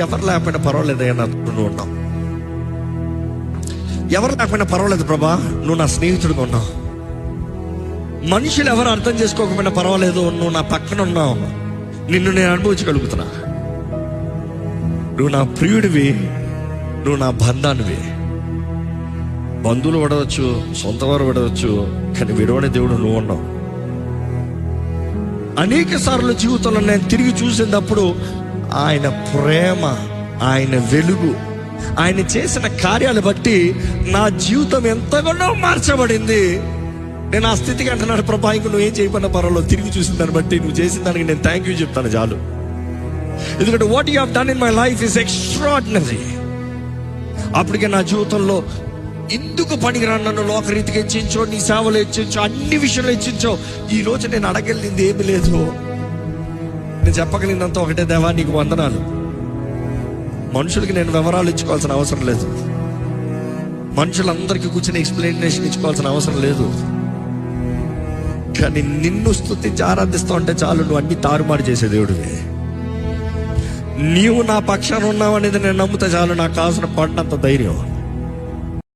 ఎవరు లేకపోయినా పర్వాలేదు అయ్యా, నువ్వు ఉన్నావు. ఎవరు లేకపోయినా పర్వాలేదు ప్రభా, నువ్వు నా స్నేహితుడిగా ఉన్నావు. మనుషులు ఎవరు అర్థం చేసుకోకపోయినా పర్వాలేదు, నువ్వు నా పక్కన ఉన్నావు. నిన్ను నేను అనుభవించగలుగుతున్నా. నువ్వు నా ప్రియుడివి, నువ్వు నా బంధానివి. బంధువులు విడవచ్చు, సొంత వారు విడవచ్చు, కానీ విడవని దేవుడు నువ్వు ఉన్నావు. అనేక సార్లు జీవితంలో నేను తిరిగి చూసినప్పుడు ఆయన ప్రేమ, ఆయన వెలుగు, ఆయన చేసిన కార్యాలు బట్టి నా జీవితం ఎంతగానో మార్చబడింది. నేను ఆ స్థితికి అంటున్నాను, ప్రభా ఇంక నువ్వు ఏం చేయమన్నా పర్వాలేదు, తిరిగి చూసిన దాన్ని బట్టి నువ్వు చేసిన దానికి నేను థ్యాంక్ యూ చెప్తాను చాలు. ఎందుకంటే what you have done in my life is extraordinary. అప్పటికే నా జీవితంలో ఎందుకు పనికిరాను, నన్ను లోకరీతికి హెచ్చించో, నీ సేవలు హెచ్చించో, అన్ని విషయాలు హెచ్చించో. ఈ రోజు నేను అడగలిగింది ఏమి లేదు, నేను చెప్పగలిగినంత ఒకటే, దేవా నీకు వందనాలు. మనుషులకి నేను వివరాలు ఇచ్చుకోవాల్సిన అవసరం లేదు, మనుషులందరికీ కూర్చొని ఎక్స్ప్లెనేషన్ ఇచ్చుకోవాల్సిన అవసరం లేదు. కానీ నిన్ను స్తుతించి ఆరాధిస్తూ ఉంటే చాలు, నువ్వు అన్ని తారుమారు చేసే దేవుడివి. నీవు నా పక్షాన ఉన్నావు అనేది నేను నమ్ముతా చాలు, నాకు కావాల్సిన పడినంత ధైర్యం.